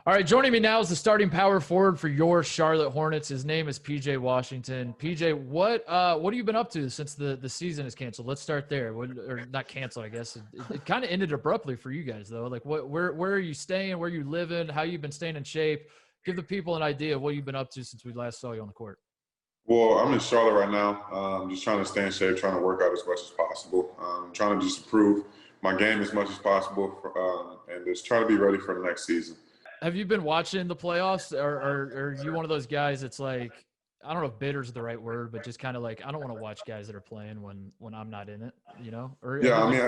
All right, joining me now is the starting power forward for your Charlotte Hornets. His name is PJ Washington. PJ, what have you been up to since the season is canceled? Let's start there. Or not canceled, I guess. It kind of ended abruptly for you guys, though. Like, where are you staying? Where are you living? How you been staying in shape? Give the people an idea of what you've been up to since we last saw you on the court. Well, I'm in Charlotte right now. Just trying to stay in shape, trying to work out as much as possible. Trying to just improve my game as much as possible, and just trying to be ready for the next season. Have you been watching the playoffs, or are you one of those guys that's like, I don't know if bitter is the right word, but just kind of like, I don't want to watch guys that are playing when I'm not in it, you know? Or yeah, I mean,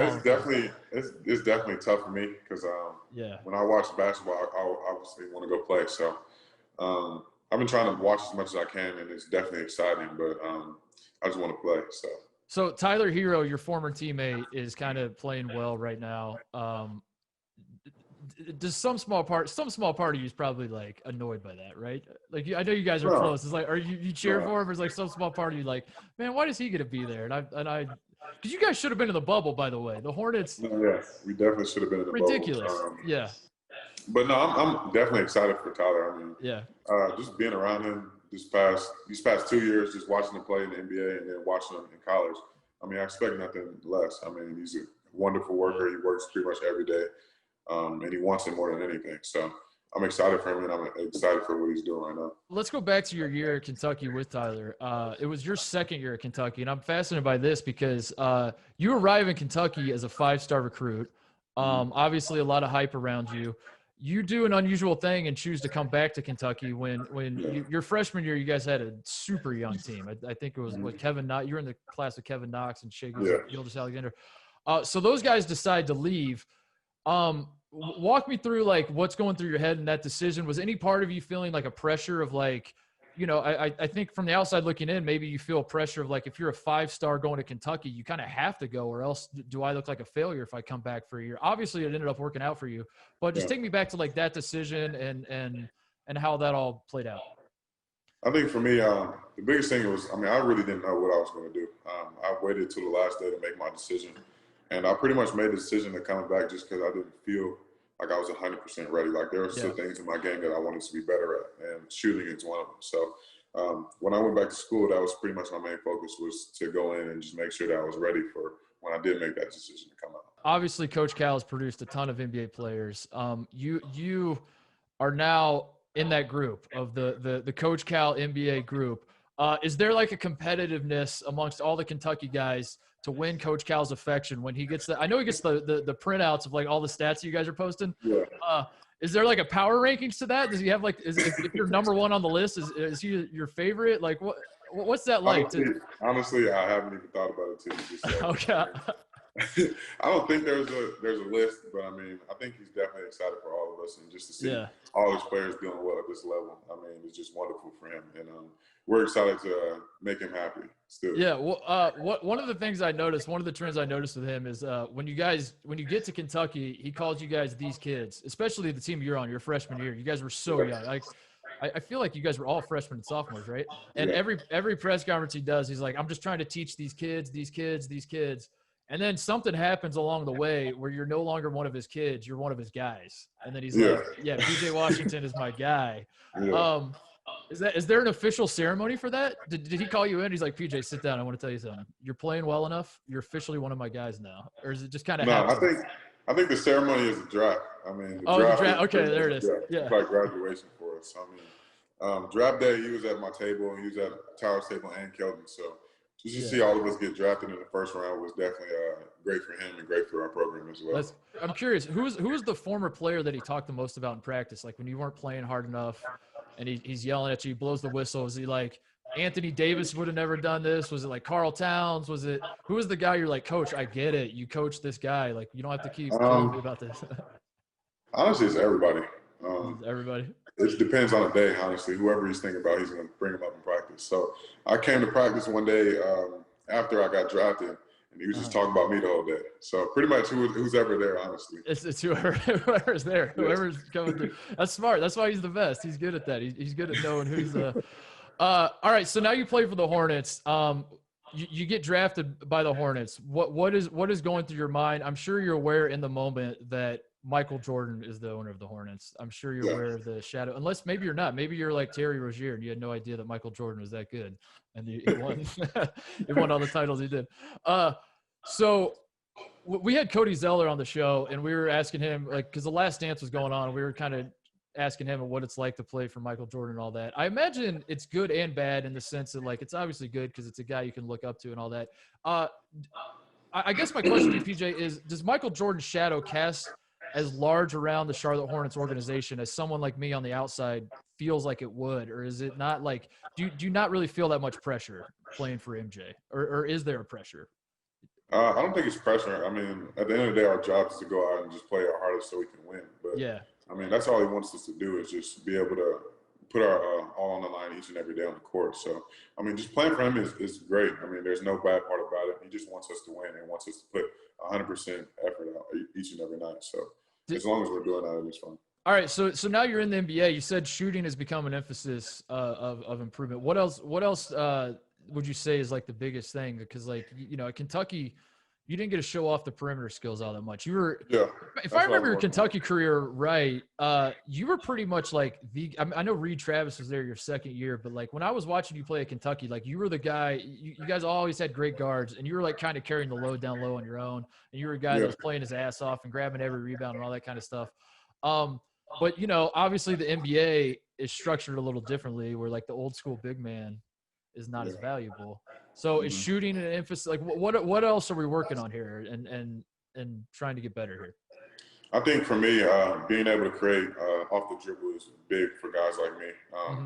it's definitely tough for me because when I watch basketball, I obviously want to go play. So I've been trying to watch as much as I can, and it's definitely exciting, but I just want to play. So Tyler Hero, your former teammate, is kind of playing well right now. Does some small part of you is probably like annoyed by that, right? Like, I know you guys are close. It's like, are you cheer for him? Or is like some small part of you like, man, why does he get to be there? And I, because you guys should have been in the bubble, by the way. The Hornets. Yes, we definitely should have been in the ridiculous. bubble. Yeah. But no, I'm definitely excited for Tyler. I mean, yeah, just being around him these past 2 years, just watching him play in the NBA and then watching him in college. I mean, I expect nothing less. I mean, he's a wonderful worker. He works pretty much every day. And he wants it more than anything. So I'm excited for him, and I'm excited for what he's doing right now. Let's go back to your year at Kentucky with Tyler. It was your second year at Kentucky, and I'm fascinated by this because you arrive in Kentucky as a 5-star recruit. Obviously, a lot of hype around you. You do an unusual thing and choose to come back to Kentucky when your freshman year, you guys had a super young team. I think it was Kevin Knox. You were in the class with Kevin Knox and Shea Gilgeous-Alexander. So those guys decide to leave. Walk me through like what's going through your head in that decision. Was any part of you feeling like a pressure of like, you know, I think from the outside looking in, maybe you feel pressure of like, if you're a 5-star going to Kentucky, you kind of have to go, or else do I look like a failure if I come back for a year? Obviously it ended up working out for you, but just take me back to like that decision and how that all played out. I think for me, the biggest thing was, I mean, I really didn't know what I was going to do. I waited till the last day to make my decision. And I pretty much made the decision to come back just because I didn't feel like I was 100% ready. Like there were still things in my game that I wanted to be better at, and shooting is one of them. So when I went back to school, that was pretty much my main focus, was to go in and just make sure that I was ready for when I did make that decision to come out. Obviously, Coach Cal has produced a ton of NBA players. You are now in that group of the Coach Cal NBA group. Is there like a competitiveness amongst all the Kentucky guys to win Coach Cal's affection when he gets I know he gets the printouts of like all the stats you guys are posting. Yeah. Is there like a power rankings to that? Does he have like, if you're number one on the list, is he your favorite? Like what's that like? Honestly, I haven't even thought about it too. Okay. I don't think there's a list, but I mean, I think he's definitely excited for all of us, and just to see all these players doing well at this level. I mean, it's just wonderful for him, and we're excited to make him happy still. Yeah. Well, one of the things I noticed, one of the trends I noticed with him is when you get to Kentucky, he calls you guys these kids, especially the team you're on, your freshman year. You guys were so young. Like, I feel like you guys were all freshmen and sophomores, right? And every press conference he does, he's like, I'm just trying to teach these kids. And then something happens along the way where you're no longer one of his kids, you're one of his guys. And then he's like, yeah, PJ Washington is my guy. Yeah. Is there an official ceremony for that? Did he call you in? He's like, PJ, sit down. I want to tell you something. You're playing well enough. You're officially one of my guys now. Or is it just kind of happen? I think the ceremony is the draft. I mean, the draft. Okay, there it is. Yeah. It's like graduation for us. I mean, draft day, he was at my table, and he was at Tyler's table and Kelvin. So just to see all of us get drafted in the first round was definitely great for him and great for our program as well. I'm curious, who was the former player that he talked the most about in practice? Like when you weren't playing hard enough and he's yelling at you, he blows the whistle. Is he like, Anthony Davis would have never done this? Was it like Karl Towns? Who was the guy you're like, Coach, I get it. You coach this guy. Like, you don't have to keep telling me about this. Honestly, it's everybody. Everybody. It depends on the day, honestly. Whoever he's thinking about, he's going to bring him up in practice. So I came to practice one day after I got drafted, and he was just talking about me the whole day. So pretty much who's ever there, honestly. It's whoever's there, whoever's coming through. That's smart. That's why he's the best. He's good at that. He's good at knowing who's all right, so now you play for the Hornets. You get drafted by the Hornets. What is going through your mind? I'm sure you're aware in the moment that Michael Jordan is the owner of the Hornets. I'm sure you're Yeah. aware of the shadow, unless maybe you're not. Maybe you're like Terry Rozier and you had no idea that Michael Jordan was that good, and he won. He won all the titles he did. So we had Cody Zeller on the show, and we were asking him, like, because the Last Dance was going on, and we were kind of asking him what it's like to play for Michael Jordan and all that. I imagine it's good and bad in the sense that, like, it's obviously good because it's a guy you can look up to and all that. I guess my question to you, PJ, is does Michael Jordan's shadow cast as large around the Charlotte Hornets organization as someone like me on the outside feels like it would? Or is it not like, do you not really feel that much pressure playing for MJ? Or is there a pressure? I don't think it's pressure. I mean, at the end of the day, our job is to go out and just play our hardest so we can win. But, yeah, I mean, that's all he wants us to do is just be able to put our all on the line each and every day on the court. So, I mean, just playing for him is great. I mean, there's no bad part about it. He just wants us to win and wants us to put 100% effort out each and every night. So, as long as we're doing that, it's fine. All right, so now you're in the NBA. You said shooting has become an emphasis of improvement. What else would you say is like the biggest thing? Because, like, you know, at Kentucky, you didn't get to show off the perimeter skills all that much. You were, if I remember your Kentucky career right, you were pretty much like I know Reed Travis was there your second year, but like when I was watching you play at Kentucky, like you were the guy. You guys always had great guards, and you were like kind of carrying the load down low on your own. And you were a guy that was playing his ass off and grabbing every rebound and all that kind of stuff. But you know, obviously the NBA is structured a little differently, where like the old school big man is not as valuable. So is shooting an emphasis? Like what else are we working on here and trying to get better here? I think for me, being able to create off the dribble is big for guys like me.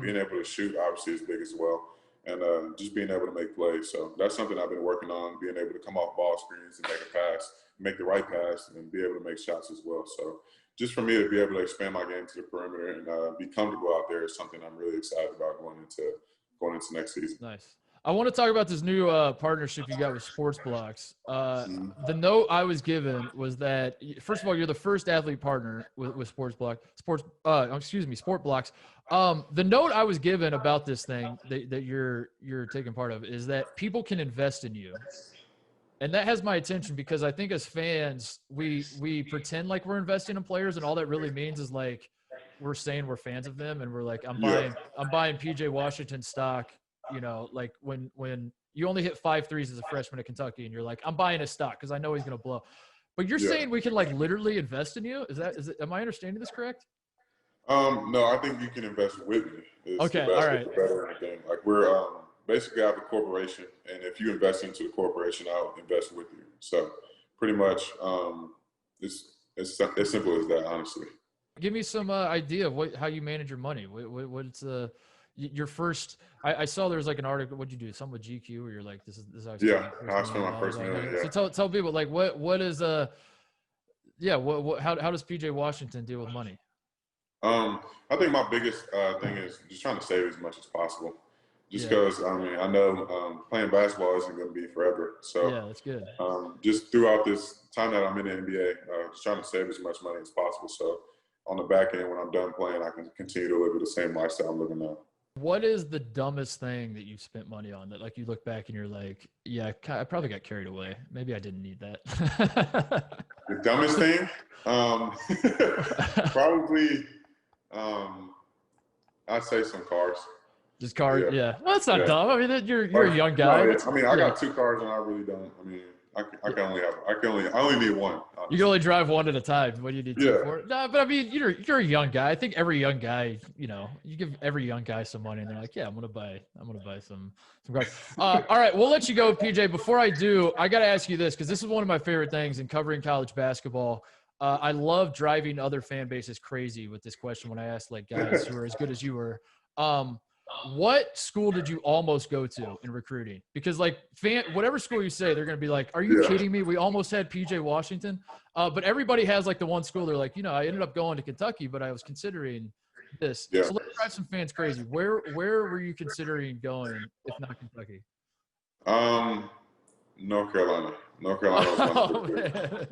Being able to shoot obviously is big as well. And just being able to make plays. So that's something I've been working on, being able to come off ball screens and make a pass, make the right pass, and be able to make shots as well. So just for me to be able to expand my game to the perimeter and be comfortable out there is something I'm really excited about going into next season. Nice. I want to talk about this new partnership you got with SportsBlocks. The note I was given was that, first of all, you're the first athlete partner with SportsBlocks. The note I was given about this thing that you're taking part of is that people can invest in you. And that has my attention because I think as fans, we pretend like we're investing in players, and all that really means is like we're saying we're fans of them, and we're like, I'm buying PJ Washington stock. You know, like when you only hit 5 threes as a freshman at Kentucky, and you're like, I'm buying his stock because I know he's going to blow. But you're saying we can like literally invest in you? Is it? Am I understanding this correct? No, I think you can invest with me. Okay, all right. Better anything. Like we're basically I have a corporation, and if you invest into the corporation, I'll invest with you. So pretty much, it's as simple as that, honestly. Give me some idea of how you manage your money. What's your first? I saw there was like an article. What'd you do? Something with GQ where you're like, this is how I spent my first million. Yeah. So tell people like what is how does PJ Washington deal with money? I think my biggest thing is just trying to save as much as possible. Just because I know playing basketball isn't going to be forever. So yeah, that's good. Just throughout this time that I'm in the NBA, just trying to save as much money as possible. So on the back end, when I'm done playing, I can continue to live with the same lifestyle I'm living now. What is the dumbest thing that you've spent money on that, like, you look back and you're like, yeah, I probably got carried away. Maybe I didn't need that. The dumbest thing? Probably, I'd say some cars. Just cars? Yeah. Well, that's not dumb. I mean, you're a young guy. No, I mean, I got 2 cars and I really don't. I mean, I only need one. Honestly. You can only drive one at a time. What do you need 2 for? No, but I mean, you're a young guy. I think every young guy, you know, you give every young guy some money and they're like, yeah, I'm gonna buy some cars. All right, we'll let you go, PJ. Before I do, I got to ask you this because this is one of my favorite things in covering college basketball. I love driving other fan bases crazy with this question when I ask like guys who are as good as you were. What school did you almost go to in recruiting? Because like whatever school you say, they're going to be like, are you kidding me? We almost had PJ Washington. But everybody has like the one school. They're like, you know, I ended up going to Kentucky, but I was considering this. Yeah. So let's drive some fans crazy. Where were you considering going if not Kentucky? North Carolina. North Carolina was my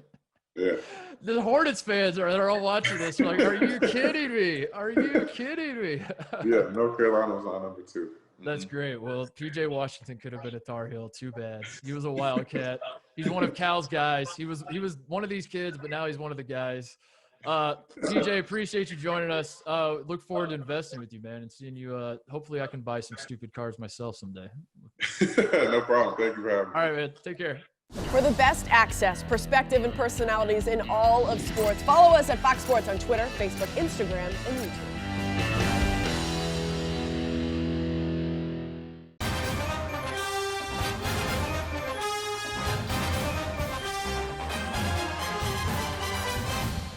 Yeah. The Hornets fans are all watching this. Like, are you kidding me? Are you kidding me? Yeah, North Carolina was on number 2. That's great. Well, PJ Washington could have been a Tar Heel. Too bad. He was a Wildcat. He's one of Cal's guys. He was one of these kids, but now he's one of the guys. TJ, appreciate you joining us. Look forward to investing with you, man, and seeing you. Hopefully I can buy some stupid cars myself someday. No problem. Thank you for having me. All right, man. Take care. For the best access, perspective, and personalities in all of sports, follow us at Fox Sports on Twitter, Facebook, Instagram, and YouTube.